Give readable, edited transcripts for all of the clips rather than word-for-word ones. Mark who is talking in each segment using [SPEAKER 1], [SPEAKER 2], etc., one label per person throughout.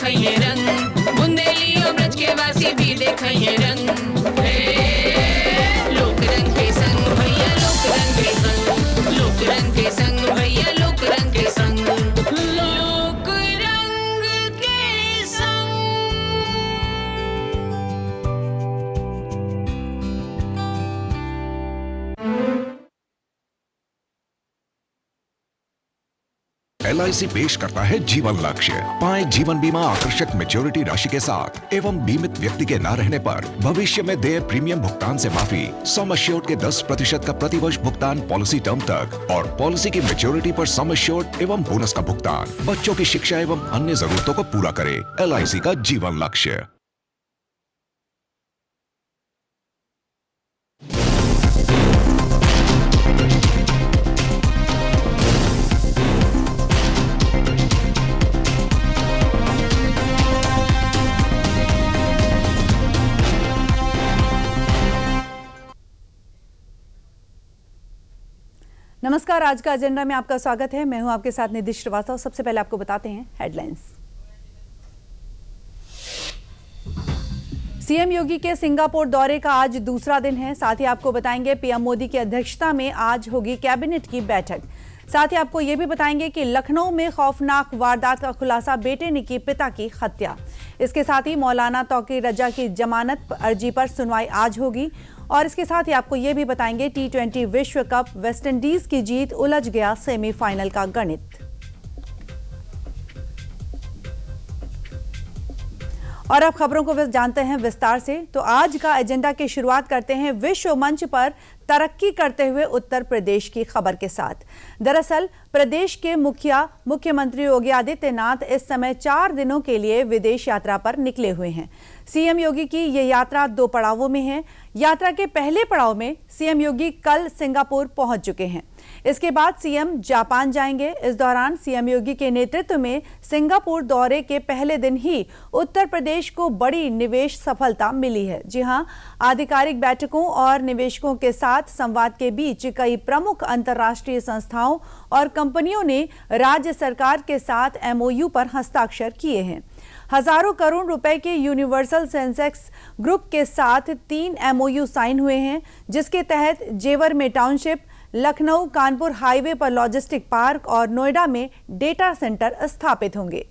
[SPEAKER 1] देखइए रंग, बुंदेली और ब्रज के वासी भी देखइए रंग। लोक रंग के संग भैया, लोक रंग के संग, लोक रंग के संग भैया, लोक रंग के संग, लोक रंग के संग।
[SPEAKER 2] LIC पेश करता है जीवन लक्ष्य। पाएं जीवन बीमा आकर्षक मैच्योरिटी राशि के साथ एवं बीमित व्यक्ति के न रहने पर भविष्य में देय प्रीमियम भुगतान से माफी, सम एश्योर्ड के 10% का प्रतिवर्ष भुगतान पॉलिसी टर्म तक और पॉलिसी की मैच्योरिटी पर सम एश्योर्ड एवं बोनस का भुगतान। बच्चों की शिक्षा एवं अन्य जरूरतों को पूरा करे। LIC का जीवन लक्ष्य।
[SPEAKER 3] नमस्कार, आज का एजेंडा में आपका स्वागत है। मैं हूं आपके साथ निधि श्रीवास्तव। सबसे पहले आपको बताते हैं हेडलाइंस। सीएम योगी के सिंगापुर दौरे का आज दूसरा दिन है। साथ ही आपको बताएंगे पीएम मोदी की अध्यक्षता में आज होगी कैबिनेट की बैठक। साथ ही आपको ये भी बताएंगे कि लखनऊ में खौफनाक वारदात का खुलासा, बेटे ने की पिता की हत्या। इसके साथ ही मौलाना तौकीर रजा की जमानत अर्जी पर सुनवाई आज होगी। और इसके साथ ही आपको ये भी बताएंगे T20 विश्व कप, वेस्टइंडीज की जीत, उलझ गया सेमीफाइनल का गणित। और अब खबरों को जानते हैं विस्तार से। तो आज का एजेंडा की शुरुआत करते हैं विश्व मंच पर तरक्की करते हुए उत्तर प्रदेश की खबर के साथ। दरअसल प्रदेश के मुख्यमंत्री योगी आदित्यनाथ इस समय 4 दिनों के लिए विदेश यात्रा पर निकले हुए हैं। सीएम योगी की ये यात्रा 2 पड़ावों में है। यात्रा के पहले पड़ाव में सीएम योगी कल सिंगापुर पहुंच चुके हैं। इसके बाद सीएम जापान जाएंगे। इस दौरान सीएम योगी के नेतृत्व में सिंगापुर दौरे के पहले दिन ही उत्तर प्रदेश को बड़ी निवेश सफलता मिली है। जी हां, आधिकारिक बैठकों और निवेशकों के साथ संवाद के बीच कई प्रमुख अंतर्राष्ट्रीय संस्थाओं और कंपनियों ने राज्य सरकार के साथ MOU पर हस्ताक्षर किए हैं। हजारों करोड़ रुपए के यूनिवर्सल सेंसेक्स ग्रुप के साथ 3 MOU साइन हुए हैं, जिसके तहत जेवर में टाउनशिप, लखनऊ कानपुर हाईवे पर लॉजिस्टिक पार्क और नोएडा में डेटा सेंटर स्थापित होंगे।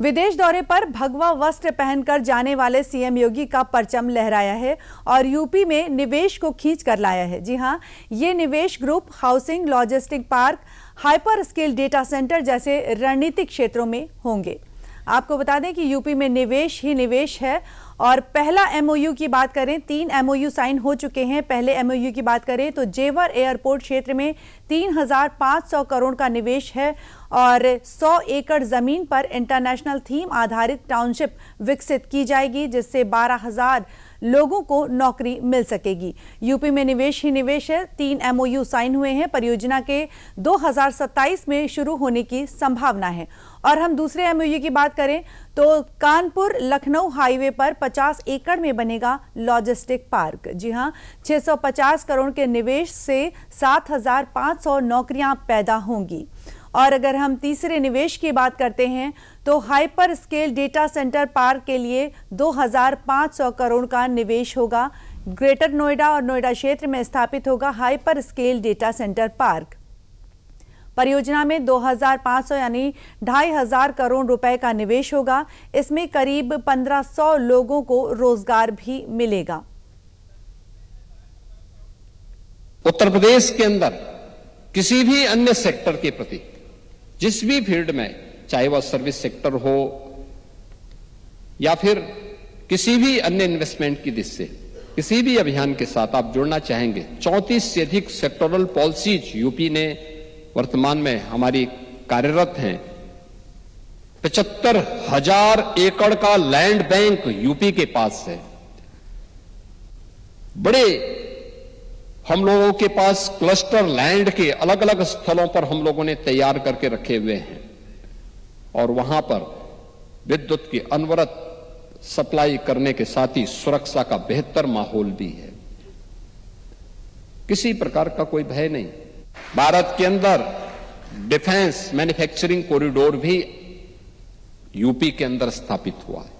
[SPEAKER 3] विदेश दौरे पर भगवा वस्त्र पहनकर जाने वाले सीएम योगी का परचम लहराया है और यूपी में निवेश को खींच कर लाया है। जी हां, ये निवेश group housing, logistic park, hyper scale data centre जैसे रणनीतिक क्षेत्रों में होंगे। आपको बता दें कि यूपी में निवेश ही निवेश है। और पहला MOU की बात करें, 3 MOU साइन हो चुके हैं। पहले MOU की बात करें तो जेवर एयरपोर्ट क्षेत्र में 3,500 करोड़ का निवेश है और 100 एकड़ जमीन पर इंटरनेशनल थीम आधारित टाउनशिप विकसित की जाएगी, जिससे 12,000 लोगों को नौकरी मिल सकेगी। यूपी में निवेश ही निवेश है। 3 MOU साइन हुए हैं। परियोजना के 2027 में शुरू होने की संभावना है। और हम दूसरे MOU की बात करें तो कानपुर लखनऊ हाईवे पर 50 एकड़ में बनेगा लॉजिस्टिक पार्क। जी हां, 650 करोड़ के निवेश से 7,500 नौकरियां पैदा होंगी। और अगर हम तीसरे निवेश की बात करते हैं तो hyper scale data centre park के लिए 2,500 करोड़ का निवेश होगा। ग्रेटर नोएडा और नोएडा क्षेत्र में स्थापित होगा hyper scale data centre park. परियोजना में 2,500 यानी 2,500 करोड़ रुपए का निवेश होगा। इसमें करीब 1,500 लोगों को रोजगार भी मिलेगा।
[SPEAKER 4] उत्तर प्रदेश के अंदर किसी भी अन्य सेक्टर के प्रति, जिस भी फील्ड में, चाहे वह सर्विस सेक्टर हो या फिर किसी भी अन्य इन्वेस्टमेंट की दिशा से किसी भी अभियान के साथ आप जुड़ना चाहेंगे, 34 से अधिक सेक्टोरल पॉलिसीज यूपी ने वर्तमान में हमारी कार्यरत हैं। 75,000 एकड़ का लैंड बैंक यूपी के पास है। बड़े हम लोगों के पास क्लस्टर लैंड के अलग अलग स्थलों पर हम लोगों ने तैयार करके रखे हुए हैं और वहां पर विद्युत की अनवरत सप्लाई करने के साथ ही सुरक्षा का बेहतर माहौल भी है। किसी प्रकार का कोई भय नहीं। भारत के अंदर डिफेंस मैन्युफैक्चरिंग कॉरिडोर भी यूपी के अंदर स्थापित हुआ है।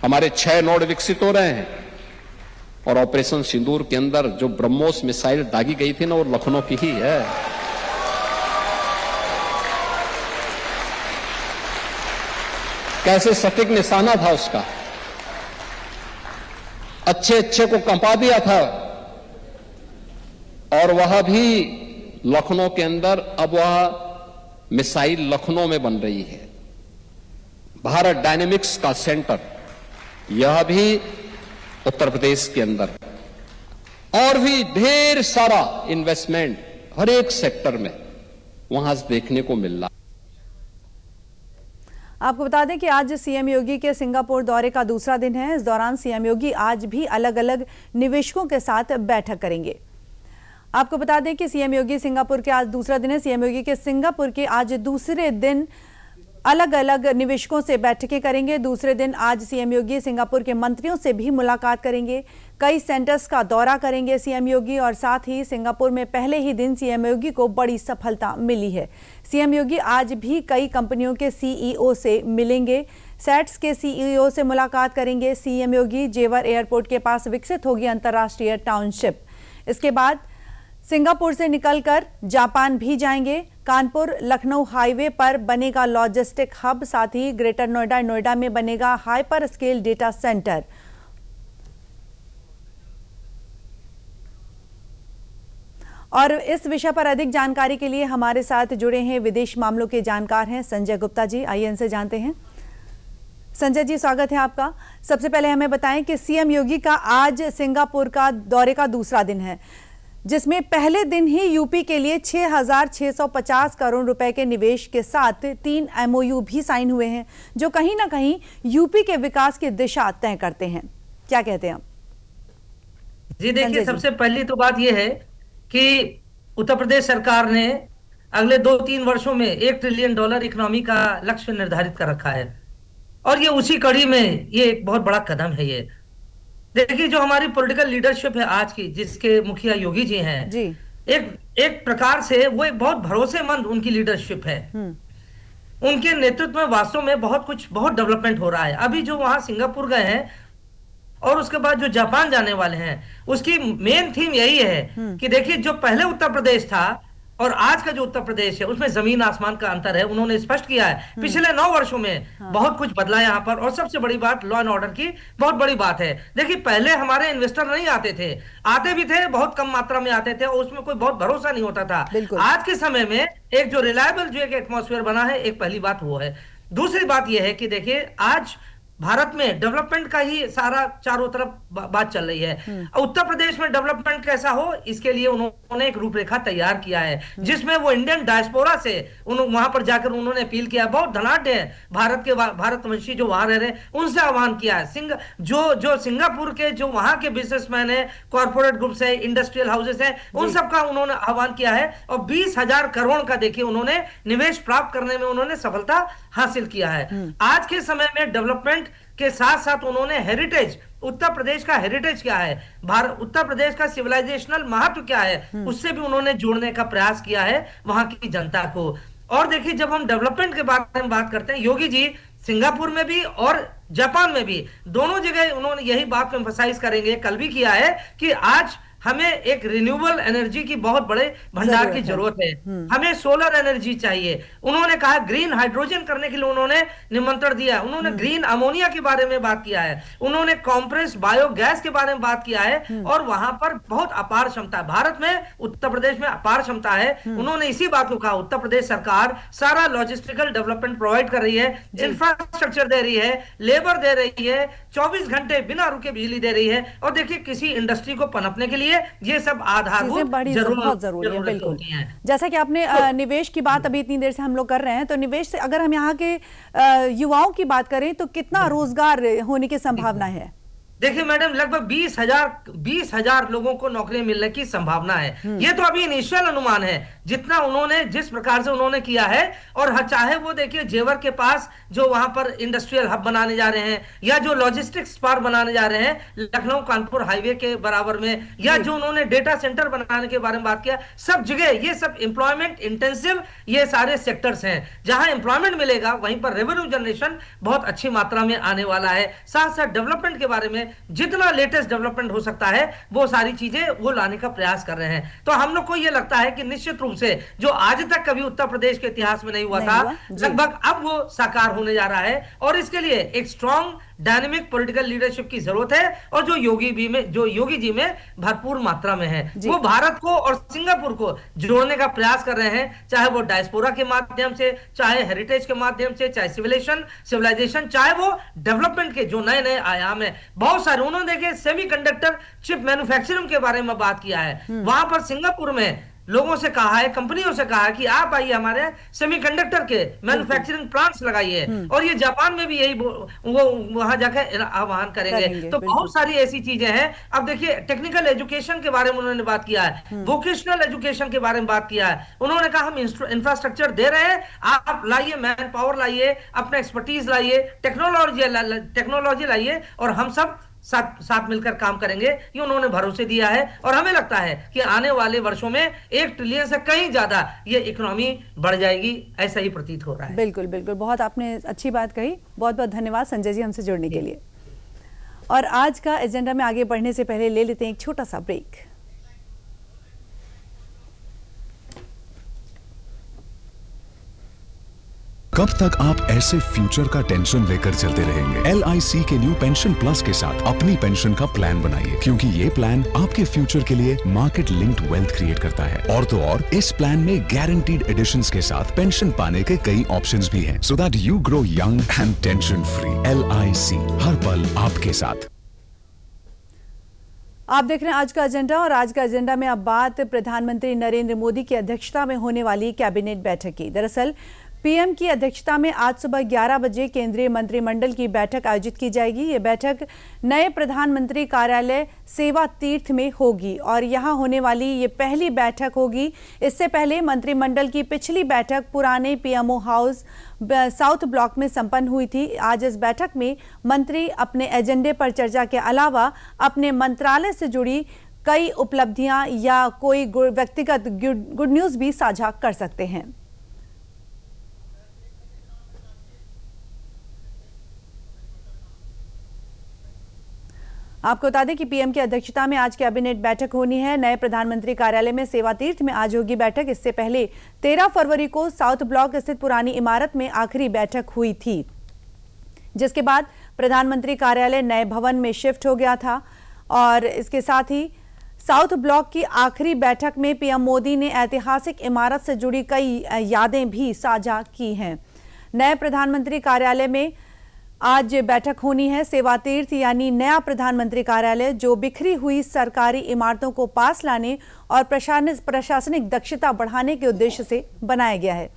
[SPEAKER 4] हमारे 6 नोड विकसित हो रहे हैं और ऑपरेशन सिंदूर के अंदर जो ब्रह्मोस मिसाइल दागी गई थी ना, वो लखनऊ की ही है। कैसे सटीक निशाना था उसका, अच्छे अच्छे को कंपा दिया था। और वह भी लखनऊ के अंदर, अब वह मिसाइल लखनऊ में बन रही है। भारत डायनेमिक्स का सेंटर यह भी उत्तर प्रदेश के अंदर, और भी ढेर सारा इन्वेस्टमेंट हर एक सेक्टर में वहां से देखने को मिल रहा।
[SPEAKER 3] आपको बता दें कि आज सीएम योगी के सिंगापुर दौरे का दूसरा दिन है। इस दौरान सीएम योगी आज भी अलग अलग निवेशकों के साथ बैठक करेंगे। आपको बता दें कि सीएम योगी सिंगापुर के आज दूसरा दिन है। सीएम योगी के सिंगापुर के आज दूसरे दिन अलग अलग निवेशकों से बैठकें करेंगे। दूसरे दिन आज सीएम योगी सिंगापुर के मंत्रियों से भी मुलाकात करेंगे। कई सेंटर्स का दौरा करेंगे सीएम योगी, और साथ ही सिंगापुर में पहले ही दिन सीएम योगी को बड़ी सफलता मिली है। सीएम योगी आज भी कई कंपनियों के सीईओ से मिलेंगे। सेट्स के सीईओ से मुलाकात करेंगे सीएम योगी। जेवर एयरपोर्ट के पास विकसित होगी अंतर्राष्ट्रीय टाउनशिप। इसके बाद सिंगापुर से निकलकर जापान भी जाएंगे। कानपुर लखनऊ हाईवे पर बनेगा लॉजिस्टिक हब, साथ ही ग्रेटर नोएडा में बनेगा हाइपर स्केल डेटा सेंटर। और इस विषय पर अधिक जानकारी के लिए हमारे साथ जुड़े हैं विदेश मामलों के जानकार हैं संजय गुप्ता जी। आइए इनसे जानते हैं। संजय जी, स्वागत है आपका। सबसे पहले हमें बताएं कि सीएम योगी का आज सिंगापुर का दौरे का दूसरा दिन है, जिसमें पहले दिन ही यूपी के लिए 6,650 करोड़ रुपए के निवेश के साथ 3 एमओयू भी साइन हुए हैं, जो कहीं ना कहीं यूपी के विकास की दिशा तय करते हैं। क्या कहते हैं आप?
[SPEAKER 5] जी देखिए, सबसे पहली तो बात यह है कि उत्तर प्रदेश सरकार ने अगले 2-3 वर्षों में $1 ट्रिलियन इकोनॉमी का लक्ष्य निर्धारित कर रखा है, और ये उसी कड़ी में ये एक बहुत बड़ा कदम है। ये देखिए, जो हमारी पॉलिटिकल लीडरशिप है आज की, जिसके मुखिया योगी जी हैं जी, एक प्रकार से वो एक बहुत भरोसेमंद उनकी लीडरशिप है। उनके नेतृत्व में वास्तव में बहुत डेवलपमेंट हो रहा है। अभी जो वहां सिंगापुर गए हैं और उसके बाद जो जापान जाने वाले हैं, उसकी मेन थीम यही है कि देखिए, जो पहले उत्तर प्रदेश था और आज का जो उत्तर प्रदेश है, उसमें जमीन आसमान का अंतर है। उन्होंने स्पष्ट किया है पिछले 9 वर्षों में बहुत कुछ बदला यहाँ पर। और सबसे बड़ी बात, लॉ एंड ऑर्डर की बहुत बड़ी बात है। देखिए, पहले हमारे इन्वेस्टर नहीं आते थे, आते भी थे, बहुत कम मात्रा में आते थे, और उसमें कोई बहुत भरोसा नहीं होता था। आज के समय में एक जो रिलायबल जो एक एटमॉस्फेयर बना है, एक पहली बात वो है। दूसरी बात यह है कि देखिए, आज भारत में डेवलपमेंट का ही सारा चारों तरफ बात चल रही है। उत्तर प्रदेश में डेवलपमेंट कैसा हो, इसके लिए उन्होंने एक रूपरेखा तैयार किया है, जिसमें वो इंडियन डायस्पोरा से वहां पर जाकर उन्होंने अपील किया। बहुत धनाढ्य है भारतवंशी जो वहां रह रहे हैं, उनसे आह्वान किया है। जो सिंगापुर के जो वहां के बिजनेसमैन है, कॉर्पोरेट ग्रुप्स है, इंडस्ट्रियल हाउसेस है, उन सबका उन्होंने आह्वान किया है। और 20,000 करोड़ का देखिए उन्होंने निवेश प्राप्त करने में उन्होंने सफलता हासिल किया है। आज के समय में डेवलपमेंट के साथ साथ उन्होंने हेरिटेज, उत्तर प्रदेश का हेरिटेज क्या है, उत्तर प्रदेश का सिविलाइजेशनल महत्व क्या है, उससे भी उन्होंने जोड़ने का प्रयास किया है वहां की जनता को। और देखिए, जब हम डेवलपमेंट के बारे में बात करते हैं, योगी जी सिंगापुर में भी और जापान में भी दोनों जगह उन्होंने यही बात एम्फसाइज करेंगे, कल भी किया है, कि आज हमें एक रिन्यूएबल एनर्जी की बहुत बड़े भंडार की जरूरत है। हमें सोलर एनर्जी चाहिए। उन्होंने कहा ग्रीन हाइड्रोजन करने के लिए उन्होंने निमंत्रण दिया। उन्होंने ग्रीन अमोनिया के बारे में बात किया है। उन्होंने कॉम्प्रेस बायोगैस के बारे में बात किया है। और वहां पर बहुत अपार क्षमता है। भारत में, उत्तर प्रदेश में अपार क्षमता है। उन्होंने इसी बात को कहा, उत्तर प्रदेश सरकार सारा लॉजिस्टिकल डेवलपमेंट प्रोवाइड कर रही है, इंफ्रास्ट्रक्चर दे रही है, लेबर दे रही है, 24 घंटे बिना रुके बिजली दे रही है। और देखिए, किसी इंडस्ट्री को पनपने के लिए ये सब आधारभूत
[SPEAKER 3] बहुत जरूरी है। बिल्कुल, जैसा कि आपने निवेश की बात अभी इतनी देर से हम लोग कर रहे हैं, तो निवेश से अगर हम यहाँ के युवाओं की बात करें तो कितना रोजगार होने की संभावना है?
[SPEAKER 5] देखिए मैडम, लगभग 20,000 लोगों को नौकरियां मिलने की संभावना है। ये तो अभी इनिशियल अनुमान है, जितना उन्होंने जिस प्रकार से उन्होंने किया है। और चाहे वो देखिए जेवर के पास जो वहां पर इंडस्ट्रियल हब बनाने जा रहे हैं, या जो लॉजिस्टिक्स पार्क बनाने जा रहे हैं लखनऊ कानपुर हाईवे के बराबर में, या जो उन्होंने डेटा सेंटर बनाने के बारे में बात किया, सब जगह ये सब एम्प्लॉयमेंट इंटेंसिव ये सारे सेक्टर्स हैं। जहां एम्प्लॉयमेंट मिलेगा वहीं पर रेवेन्यू जनरेशन बहुत अच्छी मात्रा में आने वाला है। साथ साथ डेवलपमेंट के बारे में जितना लेटेस्ट डेवलपमेंट हो सकता है वो सारी चीजें वो लाने का प्रयास कर रहे हैं। तो हम लोग को ये लगता है कि निश्चित रूप से जो आज तक कभी उत्तर प्रदेश के इतिहास में नहीं हुआ था, लगभग अब वो साकार होने जा रहा है। और इसके लिए एक स्ट्रॉन्ग डायनेमिक पॉलिटिकल लीडरशिप की जरूरत है, और जो योगी जी में भरपूर मात्रा में है। वो भारत को और सिंगापुर को जोड़ने का प्रयास कर रहे हैं, चाहे वो डायस्पोरा के माध्यम से, चाहे हेरिटेज के माध्यम से, चाहे सिविलाइजेशन, चाहे वो डेवलपमेंट के जो नए नए आयाम है बहुत सारे। उन्होंने देखे सेमीकंडक्टर चिप मैन्युफैक्चरिंग के बारे में बात किया है। वहां पर सिंगापुर में लोगों से कहा है, कंपनियों से कहा है कि आप आइए हमारे सेमीकंडक्टर के मैन्युफैक्चरिंग प्लांट्स लगाइए। और ये जापान में भी यही वो वहां जाकर आह्वान करेंगे। तो बहुत सारी ऐसी चीजें हैं। अब देखिए टेक्निकल एजुकेशन के बारे में उन्होंने बात किया है, वोकेशनल एजुकेशन के बारे में बात किया है। उन्होंने कहा हम इंफ्रास्ट्रक्चर दे रहे हैं, आप लाइए, मैन पावर लाइए, अपना एक्सपर्टीज लाइए, टेक्नोलॉजी लाइए, और हम सब साथ मिलकर काम करेंगे। ये उन्होंने भरोसे दिया है। और हमें लगता है कि आने वाले वर्षों में 1 ट्रिलियन से कहीं ज्यादा ये इकोनॉमी बढ़ जाएगी, ऐसा ही प्रतीत हो रहा है।
[SPEAKER 3] बिल्कुल बिल्कुल, बहुत आपने अच्छी बात कही। बहुत बहुत धन्यवाद संजय जी हमसे जुड़ने के लिए। और आज का एजेंडा में आगे बढ़ने से पहले ले लेते हैं एक छोटा सा ब्रेक।
[SPEAKER 2] कब तक आप ऐसे फ्यूचर का टेंशन लेकर चलते रहेंगे? LIC के न्यू पेंशन प्लस के साथ अपनी पेंशन का प्लान बनाइए, क्योंकि ये प्लान आपके फ्यूचर के लिए मार्केट लिंक्ड वेल्थ क्रिएट करता है। और तो और इस प्लान में गारंटीड एडिशंस के साथ पेंशन पाने के कई ऑप्शंस भी हैं, so that you grow young and tension free. LIC, हर पल आपके साथ।
[SPEAKER 3] आप देख रहे हैं आज का एजेंडा, और आज का एजेंडा में अब बात प्रधानमंत्री नरेंद्र मोदी की अध्यक्षता में होने वाली कैबिनेट बैठक की। दरअसल पीएम की अध्यक्षता में आज सुबह 11 बजे केंद्रीय मंत्रिमंडल की बैठक आयोजित की जाएगी। ये बैठक नए प्रधानमंत्री कार्यालय सेवा तीर्थ में होगी, और यहां होने वाली ये पहली बैठक होगी। इससे पहले मंत्रिमंडल की पिछली बैठक पुराने पीएमओ हाउस साउथ ब्लॉक में संपन्न हुई थी। आज इस बैठक में मंत्री अपने एजेंडे पर चर्चा के अलावा अपने मंत्रालय से जुड़ी कई उपलब्धियां या कोई व्यक्तिगत गुड न्यूज भी साझा कर सकते हैं। आपको बता दें कि पीएम की अध्यक्षता में आज कैबिनेट बैठक होनी है। नए प्रधानमंत्री कार्यालय में सेवा तीर्थ में आज होगी बैठक। इससे पहले 13 फरवरी को साउथ ब्लॉक स्थित पुरानी इमारत में आखिरी बैठक हुई थी, जिसके बाद प्रधानमंत्री कार्यालय नए भवन में शिफ्ट हो गया था। और इसके साथ ही साउथ ब्लॉक की आखिरी बैठक में पीएम मोदी ने ऐतिहासिक इमारत से जुड़ी कई यादें भी साझा की हैं। नए प्रधानमंत्री कार्यालय में आज बैठक होनी है। सेवा तीर्थ यानी नया प्रधानमंत्री कार्यालय, जो बिखरी हुई सरकारी इमारतों को पास लाने और प्रशासनिक दक्षता बढ़ाने के उद्देश्य से बनाया गया है।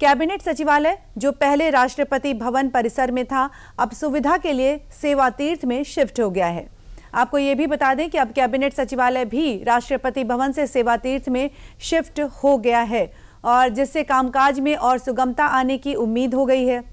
[SPEAKER 3] कैबिनेट सचिवालय, जो पहले राष्ट्रपति भवन परिसर में था, अब सुविधा के लिए सेवा तीर्थ में शिफ्ट हो गया है। आपको ये भी बता दें कि अब कैबिनेट सचिवालय भी राष्ट्रपति भवन से सेवा तीर्थ में शिफ्ट हो गया है, और जिससे कामकाज में और सुगमता आने की उम्मीद हो गई है।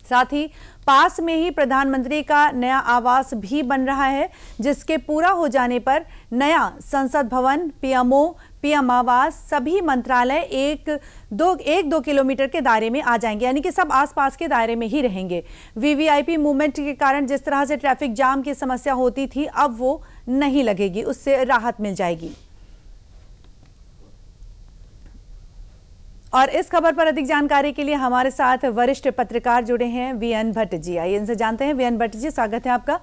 [SPEAKER 3] साथ ही पास में ही प्रधानमंत्री का नया आवास भी बन रहा है, जिसके पूरा हो जाने पर नया संसद भवन, पीएमओ, पीएम आवास, सभी मंत्रालय एक दो किलोमीटर के दायरे में आ जाएंगे, यानी कि सब आसपास के दायरे में ही रहेंगे। वीवीआईपी मूवमेंट के कारण जिस तरह से ट्रैफिक जाम की समस्या होती थी, अब वो नहीं लगेगी, उससे राहत मिल जाएगी। और इस खबर पर अधिक जानकारी के लिए हमारे साथ वरिष्ठ पत्रकार जुड़े हैं वीएन भट्ट जी। आइए इनसे जानते हैं। वीएन भट्ट जी, स्वागत है आपका।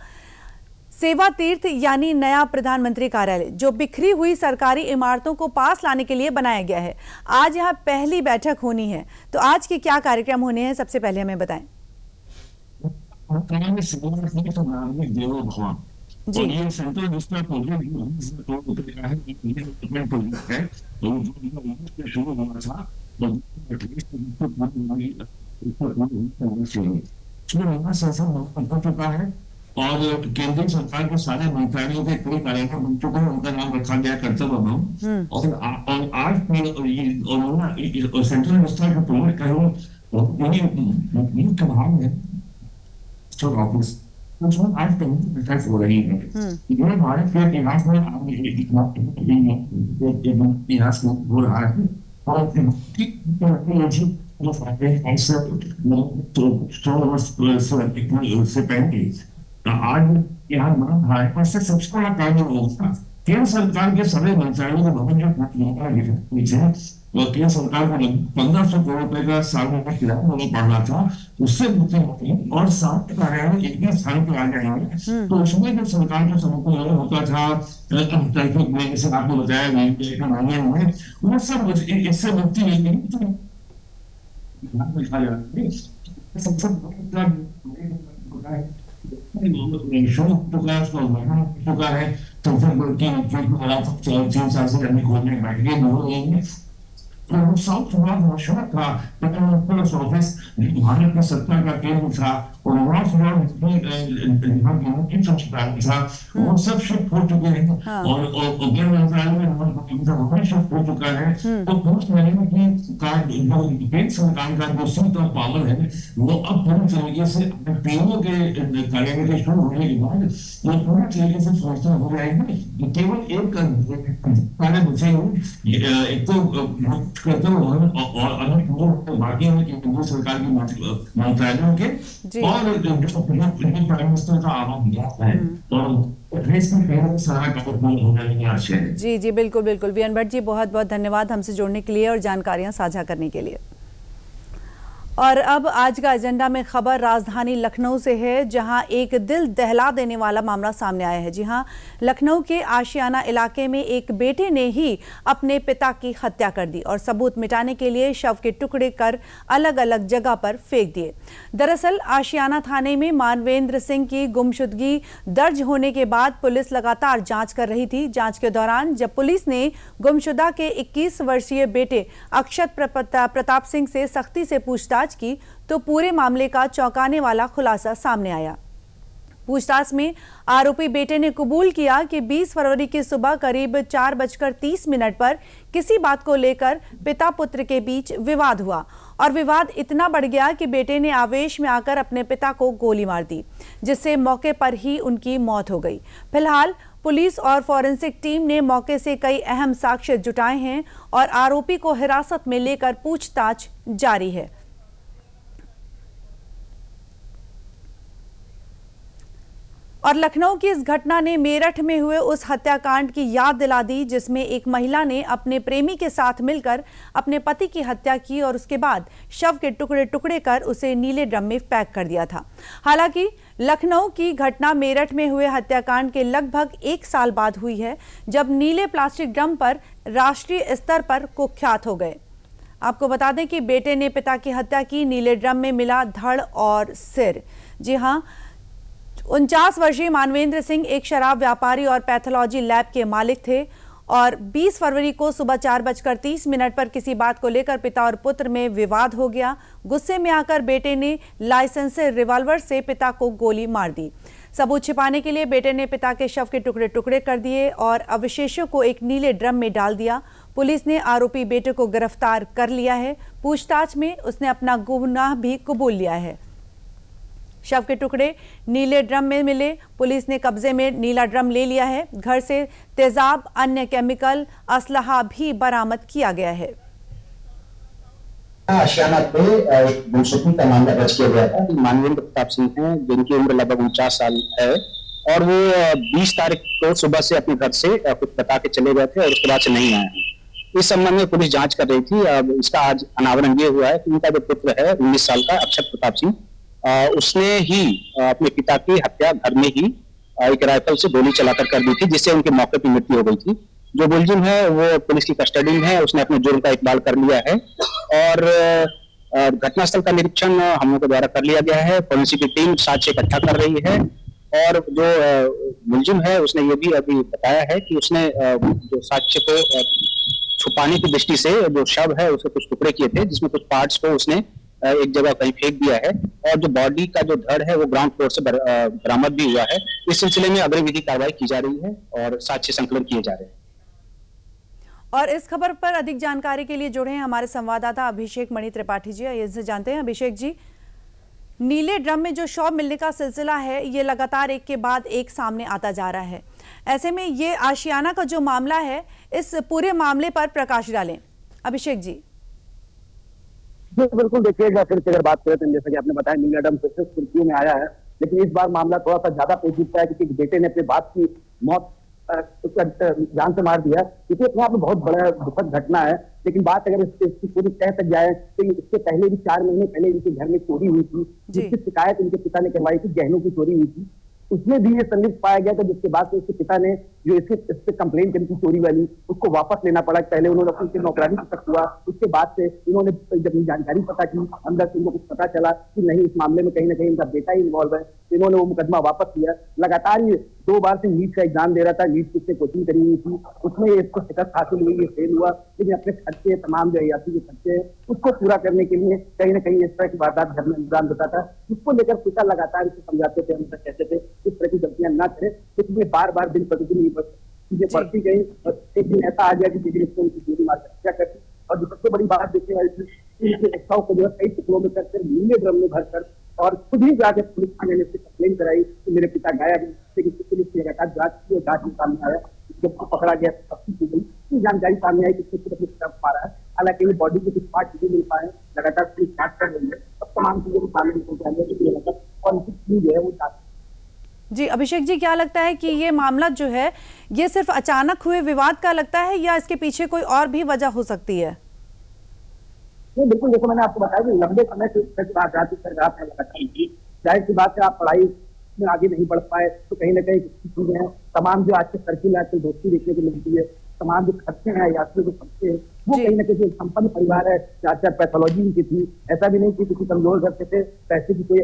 [SPEAKER 3] सेवा तीर्थ यानी नया प्रधानमंत्री कार्यालय, जो बिखरी हुई सरकारी इमारतों को पास लाने के लिए बनाया गया है, आज यहाँ पहली बैठक होनी है, तो आज के क्या कार्यक्रम होने हैं, सबसे पहले हमें बताएं।
[SPEAKER 6] देवो भवन जी, और ये सेंट्रल विस्तार प्रोजेक्ट है, जो शुरू हुआ था उसमें नया संसद भवन बन चुका है, और केंद्र सरकार के सारे मंत्रालयों के कई कार्यालय बन चुके हैं, उनका नाम रखा गया कर्तव्य भवन। और आज सेंट्रल मिनिस्टर के प्रमुख कहीं मुख्य भाग है ऑफिस उसमें आज विकास हो रही है। ये भारत के इतिहास में इतिहास में हो रहा है और से पहले आज यहाँ भारत पर से सबसे बड़ा कार्य होगा केंद्र सरकार के सभी मंत्रालयों के भवन जो केंद्र सरकार को 1500 करोड़ रुपए का साल में किराया पड़ना था, उससे मुक्ति होगी और 7 कार्यालय एक ही स्थान पर आ जाएंगे। तो उसमें जो सरकार का समूह होता था ट्रैफिक में, जैसे आपने बताया वो सब इससे मुक्ति मिलेगी। चुका है तो फिर 3 साल से खोलने बैठ गए साउथ था पुलिस ऑफिस भारत की सत्ता का केंद्र था और था वो सब शिफ्ट हो चुके हैं और गृह मंत्रालय में शिफ्ट हो चुका है। तो पोस्ट मैनेजमेंट की केंद्र सरकार का जो सीट ऑफ पावर है वो अब पूरी तरीके से पीओ के कार्यालय के शुरू होने के बाद वो पूरी तरीके से फैसला हो जाएगी। केवल एक कार्य बचेंगे, एक तो कर्तव्य और अन्य बाकी है केंद्र सरकार की मंत्रालयों के और जो प्राइम मिनिस्टर का आह्वान दिया है और सारा काम हो जाएगा।
[SPEAKER 3] जी जी बिल्कुल बिल्कुल। वीएन भट्ट जी बहुत बहुत धन्यवाद हमसे जुड़ने के लिए और जानकारियां साझा करने के लिए। और अब आज का एजेंडा में खबर राजधानी लखनऊ से है, जहां एक दिल दहला देने वाला मामला सामने आया है। जी हां, लखनऊ के आशियाना इलाके में एक बेटे ने ही अपने पिता की हत्या कर दी और सबूत मिटाने के लिए शव के टुकड़े कर अलग अलग जगह पर फेंक दिए। दरअसल आशियाना थाने में मानवेंद्र सिंह की गुमशुदगी दर्ज होने के बाद पुलिस लगातार जांच कर रही थी। जांच के दौरान जब पुलिस ने गुमशुदा के 21 वर्षीय बेटे अक्षत प्रताप सिंह से सख्ती से पूछताछ की तो पूरे मामले का चौंकाने वाला खुलासा सामने आया। पूछताछ में आरोपी बेटे ने कबूल किया कि 20 फरवरी की सुबह करीब 4:30 पर किसी बात को लेकर पिता पुत्र के बीच विवाद हुआ और विवाद इतना बढ़ गया कि बेटे ने आवेश में आकर अपने पिता को गोली मार दी, जिससे मौके पर ही उनकी मौत हो गई। फिलहाल पुलिस और फॉरेंसिक टीम ने मौके से कई अहम साक्ष्य जुटाए हैं और आरोपी को हिरासत में लेकर पूछताछ जारी है। और लखनऊ की इस घटना ने मेरठ में हुए उस हत्याकांड की याद दिला दी, जिसमें एक महिला ने अपने प्रेमी के साथ मिलकर अपने पति की हत्या की और उसके बाद शव के टुकड़े टुकड़े कर उसे नीले ड्रम में पैक कर दिया था। हालांकि लखनऊ की घटना मेरठ में हुए हत्याकांड के लगभग 1 साल बाद हुई है, जब नीले प्लास्टिक ड्रम पर राष्ट्रीय स्तर पर कुख्यात हो गए। आपको बता दें कि बेटे ने पिता की हत्या की, नीले ड्रम में मिला धड़ और सिर। जी हाँ, 49 वर्षीय मानवेंद्र सिंह एक शराब व्यापारी और पैथोलॉजी लैब के मालिक थे और 20 फरवरी को सुबह 4:30 पर किसी बात को लेकर पिता और पुत्र में विवाद हो गया। गुस्से में आकर बेटे ने लाइसेंस से रिवॉल्वर से पिता को गोली मार दी। सबूत छिपाने के लिए बेटे ने पिता के शव के टुकड़े टुकड़े कर दिए और अवशेषों को एक नीले ड्रम में डाल दिया। पुलिस ने आरोपी बेटे को गिरफ्तार कर लिया है। पूछताछ में उसने अपना गुनाह भी कबूल लिया है। शव के टुकड़े नीले ड्रम में मिले। पुलिस ने कब्जे में नीला ड्रम ले लिया है। घर से तेजाब, अन्य केमिकल, असलहा भी बरामद किया गया है।
[SPEAKER 7] आशियाना पे गुमशुदगी का मामला दर्ज किया गया था। मानवेंद्र प्रताप सिंह हैं, जिनकी उम्र लगभग 49 साल है और वो 20 तारीख को सुबह से अपने घर से कुछ बता के चले गए थे और उसके बाद से नहीं आए हैं। इस संबंध में पुलिस जांच कर रही थी। अब इसका आज अनावरण ये हुआ है कि उनका जो पुत्र है 19 साल का अक्षत प्रताप सिंह, उसने ही अपने पिता की हत्या घर में ही एक राइफल से गोली चलाकर कर दी थी, जिससे उनके मौके पर मृत्यु हो गई थी। जो मुलजिम है वो पुलिस की कस्टडी में है, उसने अपने जुर्म का इकबाल कर लिया है और घटनास्थल का निरीक्षण हम लोगों के द्वारा कर लिया गया है। फॉरेंसिक की टीम साक्ष्य इकट्ठा कर रही है और जो मुलजिम है उसने ये भी अभी बताया है कि उसने जो साक्ष्य को छुपाने की दृष्टि से जो शव है उसके कुछ टुकड़े किए थे, जिसमें कुछ पार्ट्स को उसने एक जगह कहीं फेंक दिया है और जो बॉडी का जो धड़ है वो ग्राउंड फ्लोर से बरामद भी हुआ है। इस सिलसिले में अग्रिम विधि कार्रवाई की जा रही है और साक्ष्य संकलन किए जा रहे हैं।
[SPEAKER 3] और इस खबर पर अधिक जानकारी के लिए जुड़े हैं हमारे संवाददाता अभिषेक मणि त्रिपाठी जी। आइए इनसे जानते हैं। अभिषेक जी, नीले ड्रम में जो शव मिलने का सिलसिला है ये लगातार एक के बाद एक सामने आता जा रहा है। ऐसे में ये आशियाना का जो मामला है, इस पूरे मामले पर प्रकाश डालें अभिषेक जी।
[SPEAKER 8] बिल्कुल, देखिएगा फिर से अगर बात करें तो जैसा कि आपने बताया नीला ड्रम फिर से सुर्खियों में आया है, लेकिन इस बार मामला थोड़ा सा ज्यादा पेचीदा है क्योंकि बेटे ने अपने बाप की मौत जान से मार दिया, क्योंकि अपने आप में बहुत बड़ा दुखद घटना है। लेकिन बात अगर इसकी पूरी तह तक जाए तो इससे पहले भी 4 महीने पहले इनके घर में चोरी हुई थी, जिसकी शिकायत इनके पिता ने करवाई थी, गहनों की चोरी हुई थी। उसमें भी ये संलिप्त पाया गया था, जिसके बाद उसके पिता ने जो इस पे कंप्लेन करी थी चोरी वाली, उसको वापस लेना पड़ा। पहले उन्होंने अपनी नौकरानी तक हुआ, उसके बाद से इन्होंने जब जानकारी पता की, अंदर से इनको कुछ पता चला कि नहीं इस मामले में कहीं ना कहीं इनका बेटा ही इन्वॉल्व है, तो इन्होंने वो मुकदमा वापस लिया। लगातार ये 2 बार से नीट का एग्जाम दे रहा था, नीट की उसने कोचिंग करी हुई थी, उसमें इसको शिकस्त हासिल हुई, ये फेल हुआ, लेकिन अपने खर्चे तमाम जो अयासी के खर्चे हैं उसको पूरा करने के लिए कहीं ना कहीं इस तरह की वारदात घर में इंतजाम होता था, जिसको लेकर पिता लगातार इसे समझाते थे, हम तक कहते थे इस तरह की गलतियां न करें। लेकिन बार बार दिन प्रतिदिन चीजें बढ़ती गई और एक दिन ऐसा आ गया कि किसी ने उनकी गोली मार हत्या कर दी। और जो सबसे बड़ी बात देखने वाली थी, को जो है कई टुकड़ों में करकर नीले ड्रम में भरकर और खुद ही जाकर पुलिस थाने में कंप्लेन कराई कि मेरे पिता गायब है। लेकिन पुलिस ने लगातार जांच की और जांच में सामने आया, जब पकड़ा गया तफ्तीश की गई, जानकारी सामने आई कि अपने तरफ पा रहा है। हालांकि बॉडी के कुछ पार्ट नहीं मिल पाए, लगातार पुलिस जांच कर रही है, अब तमाम चीजों को सामने निकल जाएंगे और उनकी टीम जो है वो जांच।
[SPEAKER 3] जी अभिषेक जी, क्या लगता है कि ये मामला जो है ये सिर्फ अचानक हुए विवाद का लगता है या इसके पीछे कोई और भी वजह हो सकती है?
[SPEAKER 8] नहीं, बिल्कुल, जैसे मैंने आपको बताया कि लंबे समय से जाहिर सी बात है, आप पढ़ाई में आगे नहीं बढ़ पाए तो कहीं ना कहीं चीजें हैं, तमाम जो आज के सर्किल आजकल दोस्ती देखने को मिलती है, तमाम जो खर्चे हैं यात्रियों के खर्चे हैं, वो कहीं ना कहीं संपन्न परिवार है, 4 पैथोलॉजी उनकी थी, ऐसा भी नहीं कि किसी कमजोर घर से थे, पैसे की कोई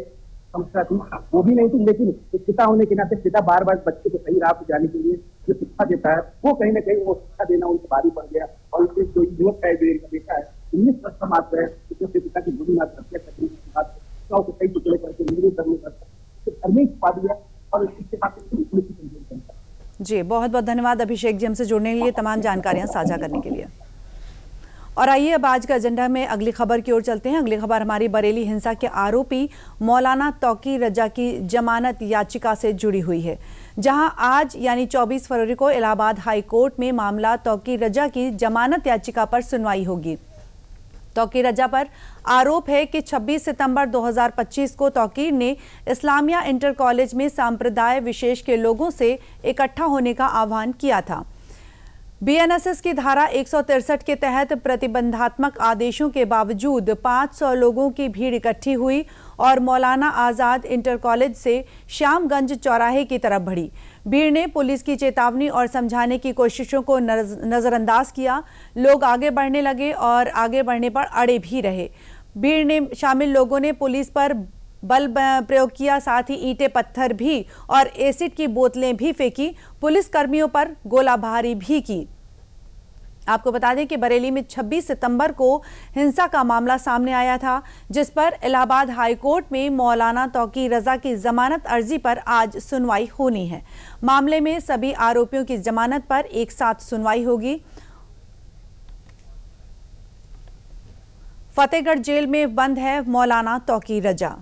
[SPEAKER 8] समस्या थी, वो भी नहीं थी। लेकिन पिता होने के नाते पिता बार बार बच्चे को सही राह पर जाने के लिए जो शिक्षा देता है, वो कहीं ना कहीं वो शिक्षा देना उनसे भारी पड़ गया। और उसके जो युवक है, जो इनका बेटा है, 19 वर्ष का मात्र है, उसके पिता की गोली मार हत्या करने के बाद को कई टुकड़े करके निर्णय करने छुपा दिया और इसके बाद
[SPEAKER 3] जी बहुत बहुत धन्यवाद अभिषेक जी हमसे जुड़ने के लिए, तमाम जानकारियां साझा करने के लिए। और आइए अब आज का एजेंडा में अगली खबर की ओर चलते हैं। अगली खबर हमारी बरेली हिंसा के आरोपी मौलाना तौकीर रजा की जमानत याचिका से जुड़ी हुई है, जहां आज यानी 24 फरवरी को इलाहाबाद हाई कोर्ट में मामला तौकीर रजा की जमानत याचिका पर सुनवाई होगी। तौकीर रजा पर आरोप है कि 26 सितंबर 2025 को तौकीर ने इस्लामिया इंटर कॉलेज में संप्रदाय विशेष के लोगों से इकट्ठा होने का आह्वान किया था। बीएनएसएस की धारा 163 के तहत प्रतिबंधात्मक आदेशों के बावजूद 500 लोगों की भीड़ इकट्ठी हुई और मौलाना आज़ाद इंटर कॉलेज से श्यामगंज चौराहे की तरफ बढ़ी। भीड़ ने पुलिस की चेतावनी और समझाने की कोशिशों को नजरअंदाज किया। लोग आगे बढ़ने लगे और आगे बढ़ने पर अड़े भी रहे। भीड़ ने शामिल लोगों ने पुलिस पर बल प्रयोग किया, साथ ही ईंटें पत्थर भी और एसिड की बोतलें भी फेंकी। पुलिस कर्मियों पर गोलाबारी भी की। आपको बता दें कि बरेली में 26 सितंबर को हिंसा का मामला सामने आया था, जिस पर इलाहाबाद हाई कोर्ट में मौलाना तौकीर रजा की जमानत अर्जी पर आज सुनवाई होनी है। मामले में सभी आरोपियों की जमानत पर एक साथ सुनवाई होगी। फतेहगढ़ जेल में बंद है मौलाना तौकीर रजा।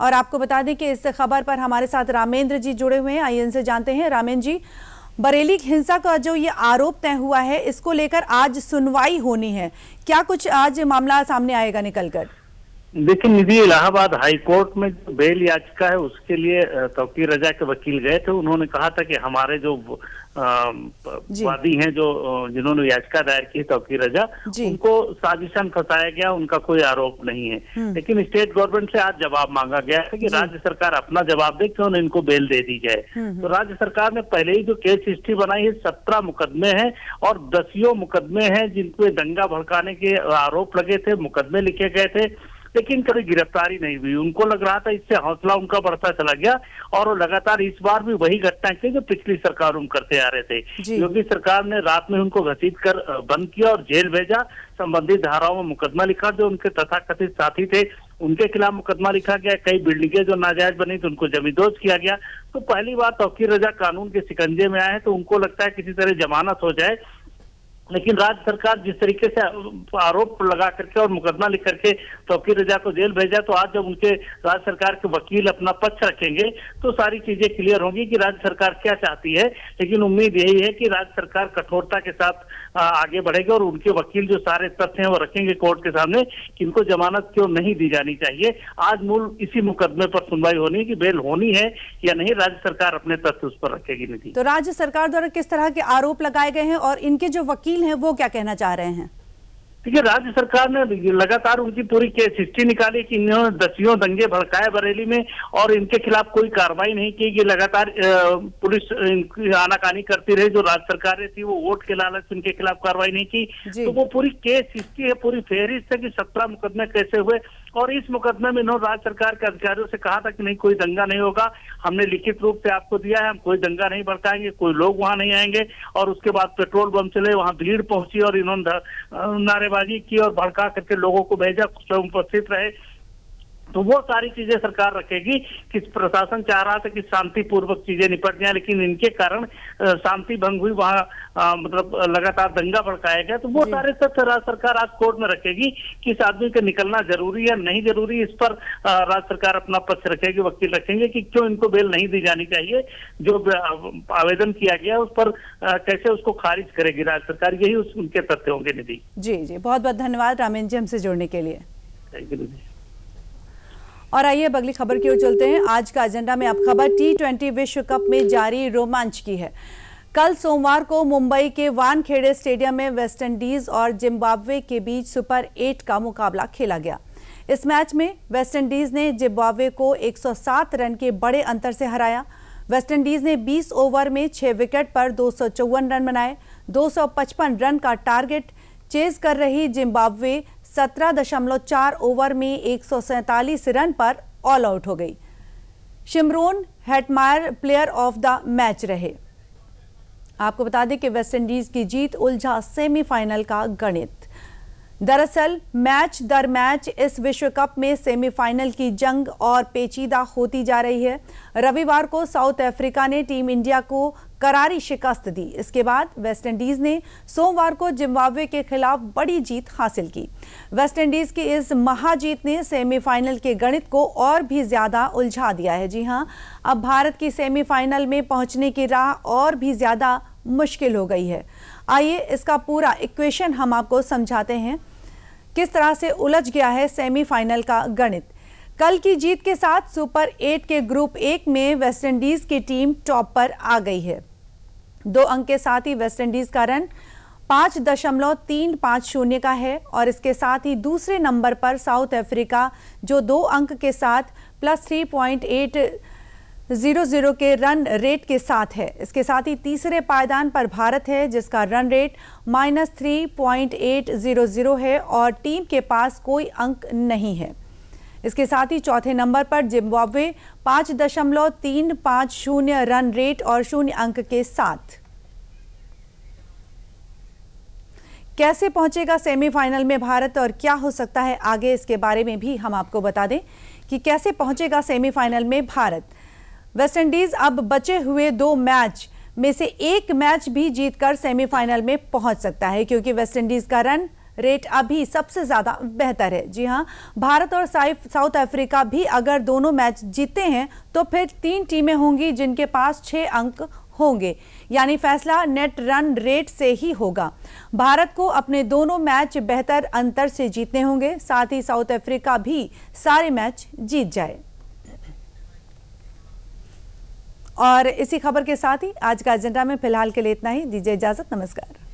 [SPEAKER 3] और आपको बता दें कि इस खबर पर हमारे साथ रामेंद्र जी जुड़े हुए हैं। आइए इनसे जानते हैं। रामेंद्र जी, बरेली हिंसा का जो ये आरोप तय हुआ है, इसको लेकर आज सुनवाई होनी है, क्या कुछ आज मामला सामने आएगा निकलकर?
[SPEAKER 9] देखिए निधि, इलाहाबाद हाई कोर्ट में जो बेल याचिका है उसके लिए तौकीर रजा के वकील गए थे। उन्होंने कहा था कि हमारे जो वादी हैं, जो जिन्होंने याचिका दायर की तौकीर रजा, उनको साजिशन फंसाया गया, उनका कोई आरोप नहीं है। लेकिन स्टेट गवर्नमेंट से आज जवाब मांगा गया है कि राज्य सरकार अपना जवाब दे क्यों इनको बेल दे दी जाए। तो राज्य सरकार ने पहले ही जो केस हिस्ट्री बनाई है, 17 मुकदमे हैं और 10 मुकदमे हैं जिनको दंगा भड़काने के आरोप लगे थे, मुकदमे लिखे गए थे। लेकिन कभी गिरफ्तारी नहीं हुई। उनको लग रहा था इससे हौसला उनका बढ़ता चला गया और वो लगातार इस बार भी वही घटना की जो पिछली सरकार उन करते आ रहे थे। योगी सरकार ने रात में उनको घसीट कर बंद किया और जेल भेजा, संबंधित धाराओं में मुकदमा लिखा, जो उनके तथाकथित साथी थे उनके खिलाफ मुकदमा लिखा गया, कई बिल्डिंगें जो नाजायज बनी तो उनको जमींदोज किया गया। तो पहली बार तौकीर रजा कानून के शिकंजे में आए हैं तो उनको लगता है किसी तरह जमानत हो जाए, लेकिन राज्य सरकार जिस तरीके से आरोप लगा करके और मुकदमा लिख करके तौकीर रजा को जेल भेजा, तो आज जब उनके राज्य सरकार के वकील अपना पक्ष रखेंगे तो सारी चीजें क्लियर होंगी कि राज्य सरकार क्या चाहती है। लेकिन उम्मीद यही है कि राज्य सरकार कठोरता के साथ आगे बढ़ेगी और उनके वकील जो सारे तथ्य हैं वो रखेंगे कोर्ट के सामने कि इनको जमानत क्यों नहीं दी जानी चाहिए। आज मूल इसी मुकदमे पर सुनवाई होनी है कि बेल होनी है या नहीं, राज्य सरकार अपने तथ्य उस पर रखेगी। निधि,
[SPEAKER 3] तो राज्य सरकार द्वारा किस तरह के आरोप लगाए गए हैं और इनके जो वकील हैं वो क्या कहना चाह रहे हैं?
[SPEAKER 9] देखिए, राज्य सरकार ने लगातार उनकी पूरी केस हिस्ट्री निकाली कि इन्होंने दसियों दंगे भड़काए बरेली में और इनके खिलाफ कोई कार्रवाई नहीं की। कि लगातार पुलिस आनाकानी करती रही, जो राज्य सरकारें थी वो वोट के लालच से उनके खिलाफ कार्रवाई नहीं की। तो वो पूरी केस हिस्ट्री है, पूरी फेहरिस्त है कि 17 मुकदमे कैसे हुए और इस मुकदमे में इन्होंने राज्य सरकार के अधिकारियों से कहा था कि नहीं, कोई दंगा नहीं होगा, हमने लिखित रूप से आपको दिया है, हम कोई दंगा नहीं भड़काएंगे, कोई लोग वहां नहीं आएंगे। और उसके बाद पेट्रोल बम चले, वहां भीड़ पहुंची और इन्होंने नारेबाजी की और भड़का करके लोगों को भेजा, स्वयं उपस्थित रहे। तो वो सारी चीजें सरकार रखेगी कि प्रशासन चाह रहा था कि शांतिपूर्वक चीजें निपट जाए, लेकिन इनके कारण शांति भंग हुई, वहां मतलब लगातार दंगा भड़काया गया। तो वो सारे तथ्य राज्य सरकार आज कोर्ट में रखेगी कि इस आदमी का निकलना जरूरी है नहीं जरूरी, इस पर राज्य सरकार अपना पक्ष रखेगी, वकील रखेंगे कि क्यों इनको बेल नहीं दी जानी चाहिए। जो आवेदन किया गया उस पर कैसे उसको खारिज करेगी राज्य सरकार, यही उनके तथ्य होंगे। निधि
[SPEAKER 3] जी जी, बहुत बहुत धन्यवाद रामेन जी हमसे जुड़ने के लिए।
[SPEAKER 9] Thank you.
[SPEAKER 3] और आइए अब अगली खबर की ओर चलते हैं। आज का एजेंडा में अब खबर T20 विश्व कप में जारी रोमांच की है। कल सोमवार को मुंबई के वानखेड़े स्टेडियम में वेस्टइंडीज और जिम्बाब्वे के बीच सुपर 8 का मुकाबला खेला गया। इस मैच में वेस्टइंडीज ने जिम्बाब्वे को 107 रन के बड़े अंतर से हराया। वेस्टइंडीज ने 20 ओवर में 6 विकेट पर 254 रन बनाए। 255 रन का टारगेट चेज कर रही जिम्बाब्वे 17.4 ओवर में 147 रन पर ऑल आउट हो गई। Shimron Hetmyer player of the match रहे। आपको बता दें कि वेस्टइंडीज की जीत उलझा सेमीफाइनल का गणित। दरअसल मैच दर मैच इस विश्व कप में सेमीफाइनल की जंग और पेचीदा होती जा रही है। रविवार को साउथ अफ्रीका ने टीम इंडिया को करारी शिकस्त दी। इसके बाद वेस्टइंडीज ने सोमवार को जिम्बाब्वे के खिलाफ बड़ी जीत हासिल की। वेस्टइंडीज की इस महाजीत ने सेमीफाइनल के गणित को और भी ज्यादा उलझा दिया है। जी हां, अब भारत की सेमीफाइनल में पहुंचने की राह और भी ज्यादा मुश्किल हो गई है। आइए इसका पूरा इक्वेशन हम आपको समझाते हैं, किस तरह से उलझ गया है सेमीफाइनल का गणित। कल की जीत के साथ सुपर 8 के ग्रुप 1 में वेस्टइंडीज की टीम टॉप पर आ गई है। 2 अंक के साथ ही वेस्टइंडीज का रन 5.350 का है और इसके साथ ही दूसरे नंबर पर साउथ अफ्रीका जो 2 अंक के साथ +3.800 के रन रेट के साथ है। इसके साथ ही तीसरे पायदान पर भारत है जिसका रन रेट -3.800 है और टीम के पास कोई अंक नहीं है। इसके साथ ही चौथे नंबर पर जिम्बाब्वे 5.350 रन रेट और 0 अंक के साथ। कैसे पहुंचेगा सेमीफाइनल में भारत और क्या हो सकता है आगे, इसके बारे में भी हम आपको बता दें कि कैसे पहुंचेगा सेमीफाइनल में भारत। वेस्टइंडीज अब बचे हुए 2 मैच में से 1 मैच भी जीतकर सेमीफाइनल में पहुंच सकता है, क्योंकि वेस्टइंडीज का रन रेट अभी सबसे ज्यादा बेहतर है। जी हां, भारत और साउथ अफ्रीका भी अगर दोनों मैच जीतते हैं तो फिर 3 टीमें होंगी जिनके पास 6 अंक होंगे, यानी फैसला नेट रन रेट से ही होगा। भारत को अपने दोनों मैच बेहतर अंतर से जीतने होंगे, साथ ही साउथ अफ्रीका भी सारे मैच जीत जाए। और इसी खबर के साथ ही आज का एजेंडा में फिलहाल के लिए इतना ही। दीजिए इजाजत, नमस्कार।